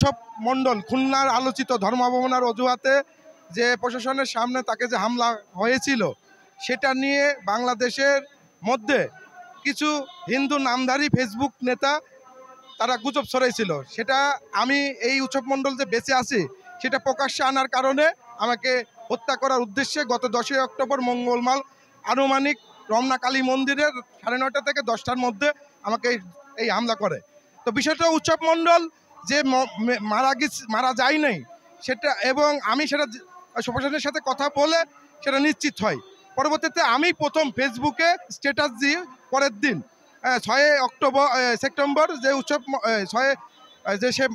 উৎসব মণ্ডল খুলনার আলোচিত ধর্মাবমাননার অজুহাতে যে প্রশাসনের সামনে তাকে যে হামলা হয়েছিল সেটা নিয়ে বাংলাদেশের মধ্যে কিছু হিন্দু নামধারী ফেসবুক নেতা তারা গুজব ছড়াইছিল। সেটা আমি এই উৎসব মণ্ডল যে বেঁচে আছি সেটা প্রকাশ্যে আনার কারণে আমাকে হত্যা করার উদ্দেশ্যে গত 10ই অক্টোবর মঙ্গলবার আনুমানিক রমনা কালী মন্দিরের 9:30 থেকে 10টার মধ্যে আমাকে এই হামলা করে। তো বিষয়টা উৎসব মণ্ডল যে মারা যায় নাই সেটা, এবং আমি সেটা প্রশাসনের সাথে কথা বলে সেটা নিশ্চিত হয়। পরবর্তীতে আমি প্রথম ফেসবুকে স্ট্যাটাস দিই পরের দিন 6 সেপ্টেম্বর যে উৎসব যে সে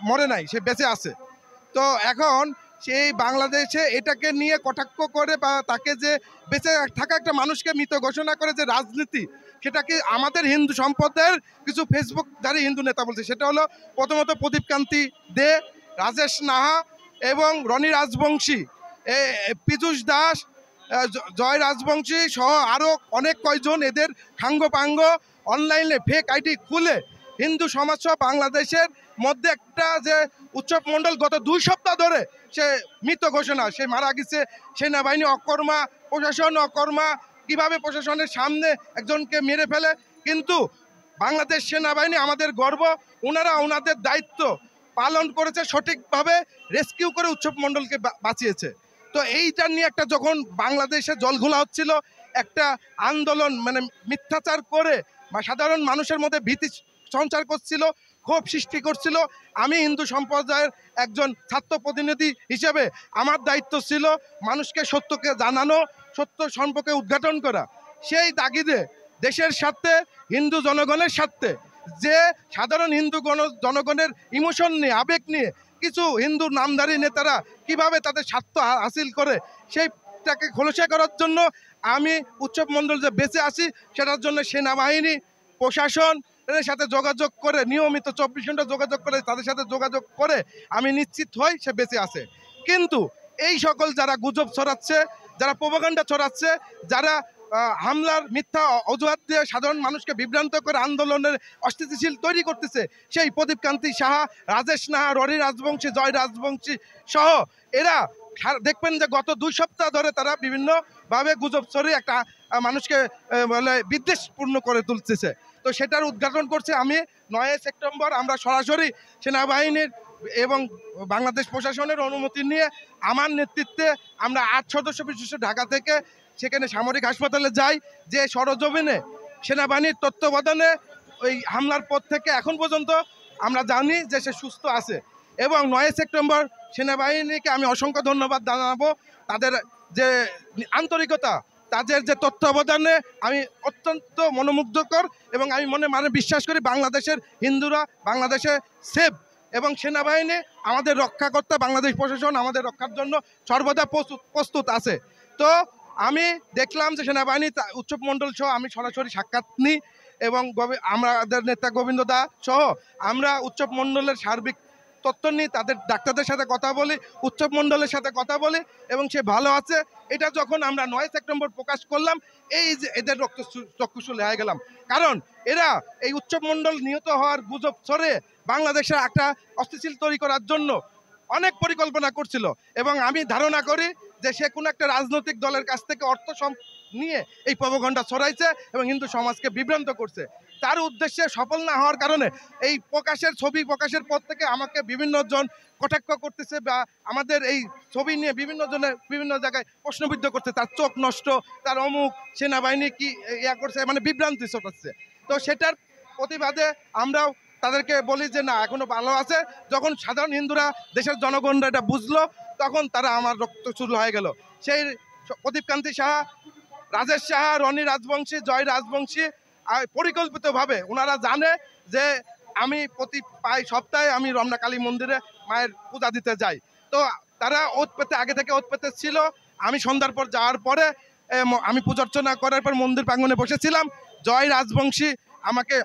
মরে নাই, সে বেঁচে আছে। তো এখন সেই বাংলাদেশে এটাকে নিয়ে কটাক্ষ করে বা তাকে যে বেঁচে থাকা একটা মানুষকে মৃত ঘোষণা করে যে রাজনীতি, সেটাকে আমাদের হিন্দু সম্প্রদায়ের কিছু ফেসবুকধারী হিন্দু নেতা বলছে। সেটা হলো প্রথমত প্রদীপ কান্তি দে, রাজেশ নাহা এবং রনি রাজবংশী, পীযূষ দাস, জয় রাজবংশী সহ আরও অনেক কয়জন এদের সাঙ্গপাঙ্গ অনলাইনে ফেক আইডি খুলে হিন্দু সমাজ সহ বাংলাদেশের মধ্যে একটা যে উৎসব মণ্ডল গত 2 সপ্তাহ ধরে সে মৃত ঘোষণা, সে মারা গেছে, সেনাবাহিনী অকর্মা, প্রশাসন অকর্মা, কিভাবে প্রশাসনের সামনে একজনকে মেরে ফেলে। কিন্তু বাংলাদেশ সেনাবাহিনী আমাদের গর্ব, ওনারা ওনাদের দায়িত্ব পালন করেছে সঠিকভাবে, রেস্কিউ করে উৎসব মণ্ডলকে বাঁচিয়েছে। তো এইটা নিয়ে একটা যখন বাংলাদেশে জলঘোলা হচ্ছিল, একটা আন্দোলন মানে মিথ্যাচার করে বা সাধারণ মানুষের মধ্যে ভীতি সঞ্চার করছিল, ক্ষোভ সৃষ্টি করছিল, আমি হিন্দু সম্প্রদায়ের একজন ছাত্র প্রতিনিধি হিসেবে আমার দায়িত্ব ছিল মানুষকে সত্যকে জানানো, সত্য সম্পর্কে উদ্ঘাটন করা। সেই তাগিদে দেশের স্বার্থে, হিন্দু জনগণের স্বার্থে, যে সাধারণ হিন্দু জনগণের ইমোশন নিয়ে, আবেগ নিয়ে কিছু হিন্দু নামধারী নেতারা কিভাবে তাদের স্বার্থ হাসিল করে, সেইটাকে খোলসা করার জন্য আমি উৎসব মণ্ডল যে বেঁচে আছি সেটার জন্য সেনাবাহিনী, প্রশাসন এর সাথে যোগাযোগ করে, নিয়মিত 24 ঘন্টা যোগাযোগ করে, তাদের সাথে যোগাযোগ করে আমি নিশ্চিত হই সে বেঁচে আছে। কিন্তু এই সকল যারা গুজব ছড়াচ্ছে, যারা প্রোপাগান্ডা ছড়াচ্ছে, যারা হামলার মিথ্যা অজুহাত দিয়ে সাধারণ মানুষকে বিভ্রান্ত করে আন্দোলনের অস্থিতিশীল তৈরি করতেছে, সেই প্রদীপ কান্তি সাহা, রাজেশ নাহা, রনি রাজবংশী, জয় রাজবংশী সহ এরা দেখবেন যে গত 2 সপ্তাহ ধরে তারা বিভিন্নভাবে গুজব ছড়িয়ে একটা মানুষকে বলে বিদ্বেষপূর্ণ করে তুলতেছে। তো সেটার উদ্ঘাটন করছে আমি 9 সেপ্টেম্বর। আমরা সরাসরি সেনাবাহিনীর এবং বাংলাদেশ প্রশাসনের অনুমতি নিয়ে আমার নেতৃত্বে আমরা 8 সদস্য বিশিষ্ট ঢাকা থেকে সেখানে সামরিক হাসপাতালে যাই, যে সরজমিনে সেনাবাহিনীর তত্ত্বাবধানে ওই হামলার পর থেকে এখন পর্যন্ত আমরা জানি যে সে সুস্থ আছে। এবং 9 সেপ্টেম্বর সেনাবাহিনীকে আমি অসংখ্য ধন্যবাদ জানাবো, তাদের যে আন্তরিকতা, তাদের যে তত্ত্বাবধানে আমি অত্যন্ত মনোমুগ্ধকর, এবং আমি মানে বিশ্বাস করি বাংলাদেশের হিন্দুরা বাংলাদেশে সেফ, এবং সেনাবাহিনী আমাদের রক্ষাকর্তা, বাংলাদেশ প্রশাসন আমাদের রক্ষার জন্য সর্বদা প্রস্তুত আছে। তো আমি দেখলাম যে সেনাবাহিনী উৎসব মণ্ডল সহ আমি সরাসরি সাক্ষাৎ নিই, এবং আমাদের নেতা গোবিন্দ দা সহ আমরা উৎসব মণ্ডলের সার্বিক তথ্য নিই, তাদের ডাক্তারদের সাথে কথা বলি, উৎসব মণ্ডলের সাথে কথা বলি, এবং সে ভালো আছে। এটা যখন আমরা 9 সেপ্টেম্বর প্রকাশ করলাম, এই যে এদের চক্ষুশূল হয়ে গেলাম, কারণ এরা এই উৎসব মণ্ডল নিহত হওয়ার গুজব ছড়ে বাংলাদেশে একটা অস্থিতিশীল তৈরি করার জন্য অনেক পরিকল্পনা করছিল। এবং আমি ধারণা করি যে সে কোনো একটা রাজনৈতিক দলের কাছ থেকে অর্থ নিয়ে এই প্রোপাগান্ডা ছড়াইছে এবং হিন্দু সমাজকে বিভ্রান্ত করছে। তার উদ্দেশ্যে সফল না হওয়ার কারণে এই ছবি প্রকাশের পর থেকে আমাকে বিভিন্ন জন কটাক্ষ করতেছে, বা আমাদের এই ছবি নিয়ে বিভিন্ন জনের বিভিন্ন জায়গায় প্রশ্নবিদ্ধ করছে, তার চোখ নষ্ট, তার অমুক, সেনাবাহিনী কি ইয়া করছে, মানে বিভ্রান্তি ছড়াচ্ছে। তো সেটার প্রতিবাদে আমরাও তাদেরকে বলি যে না, এখনো ভালো আছে। যখন সাধারণ হিন্দুরা, দেশের জনগণরা এটা বুঝলো, তখন তারা আমার রক্ত শুরু হয়ে গেল। সেই প্রদীপ কান্তি সাহা, রাজেশ সাহা, রনি রাজবংশী, জয় রাজবংশী পরিকল্পিতভাবে ওনারা জানে যে আমি প্রতি সপ্তাহে আমি রমনা কালী মন্দিরে মায়ের পূজা দিতে যাই। তো তারা ওত পেতে, আগে থেকে ওত পেতে ছিল। আমি সন্ধ্যার পর যাওয়ার পরে আমি পূজার্চনা করার পর মন্দির প্রাঙ্গণে বসেছিলাম। জয় রাজবংশী আমাকে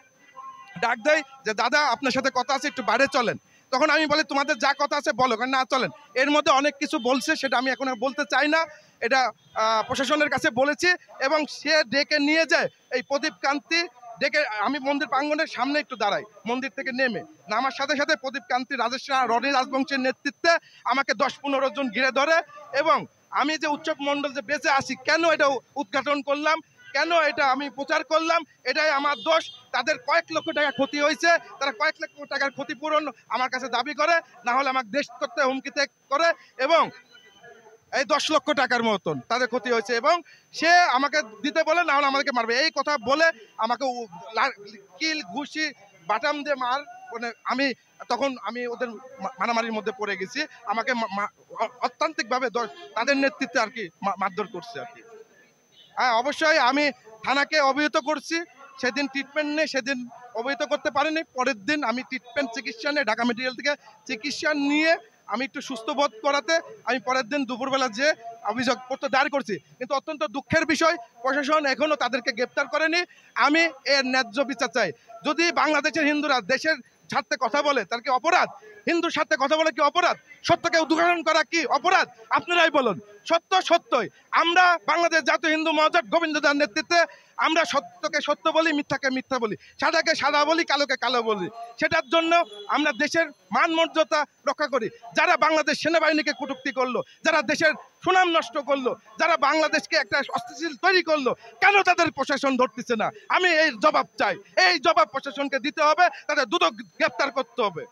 ডাক দেয় যে দাদা, আপনার সাথে কথা আছে, একটু বাইরে চলেন। তখন আমি বলি তোমাদের যা কথা আছে বলো, না চলেন। এর মধ্যে অনেক কিছু বলছে, সেটা আমি এখন বলতে চাই না, এটা প্রশাসনের কাছে বলেছি। এবং সে ডেকে নিয়ে যায় এই প্রদীপ কান্তি ডেকে আমি মন্দির প্রাঙ্গণের সামনে একটু দাঁড়াই, মন্দির থেকে নেমে নামার সাথে সাথে প্রদীপ কান্তি রাজেশ রনি রাজবংশের নেতৃত্বে আমাকে 10-15 জন ঘিরে ধরে এবং আমি যে উৎসব মণ্ডল যে বেঁচে আসি কেন এটা উদ্ঘাটন করলাম, কেন এটা আমি প্রচার করলাম, এটাই আমার দোষ। তাদের কয়েক লক্ষ টাকা ক্ষতি হয়েছে, তারা কয়েক লক্ষ টাকার ক্ষতিপূরণ আমার কাছে দাবি করে, না হলে আমাকে দেশ করতে হুমকি করে এবং এই 10 লক্ষ টাকার মতন তাদের ক্ষতি হয়েছে এবং সে আমাকে দিতে বলে, না হলে আমাদেরকে মারবে, এই কথা বলে আমাকে কিল ঘুষি বাটাম দিয়ে মার, মানে আমি ওদের মারামারির মধ্যে পড়ে গেছি। আমাকে অত্যান্তিকভাবে তাদের নেতৃত্বে আর কি মারধর করছে আর কি। হ্যাঁ, অবশ্যই আমি থানাকে অবহিত করছি, সেদিন ট্রিটমেন্ট নিয়ে সেদিন অবহিত করতে পারিনি। পরের দিন আমি ট্রিটমেন্ট চিকিৎসা নিয়ে ঢাকা মেডিকেল থেকে চিকিৎসা নিয়ে আমি একটু সুস্থ বোধ করাতে আমি পরের দিন দুপুরবেলা যে অভিযোগপত্র দায়ের করছি। কিন্তু অত্যন্ত দুঃখের বিষয়, প্রশাসন এখনও তাদেরকে গ্রেপ্তার করেনি। আমি এর ন্যায্য বিচার চাই। যদি বাংলাদেশের হিন্দুরা দেশের স্বার্থে কথা বলে তার কি অপরাধ? হিন্দুর স্বার্থে কথা বলে কি অপরাধ? সত্যকে উদ্ঘাটন করা কি অপরাধ? আপনারাই বলুন। সত্য সত্যই। আমরা বাংলাদেশ জাতীয় হিন্দু মহাজোট গোবিন্দ দার নেতৃত্বে আমরা সত্যকে সত্য বলি, মিথ্যাকে মিথ্যা বলি, সাদাকে সাদা বলি, কালোকে কালো বলি। সেটার জন্য আমরা দেশের মান মর্যাদা রক্ষা করি। যারা বাংলাদেশ সেনাবাহিনীকে কটূক্তি করলো, যারা দেশের সুনাম নষ্ট করলো, যারা বাংলাদেশকে একটা অস্থিতিশীল তৈরি করলো, কেন তাদের প্রশাসন ধরতেছে না? আমি এই জবাব চাই। এই জবাব প্রশাসনকে দিতে হবে, তাদের দ্রুত গ্রেপ্তার করতে হবে।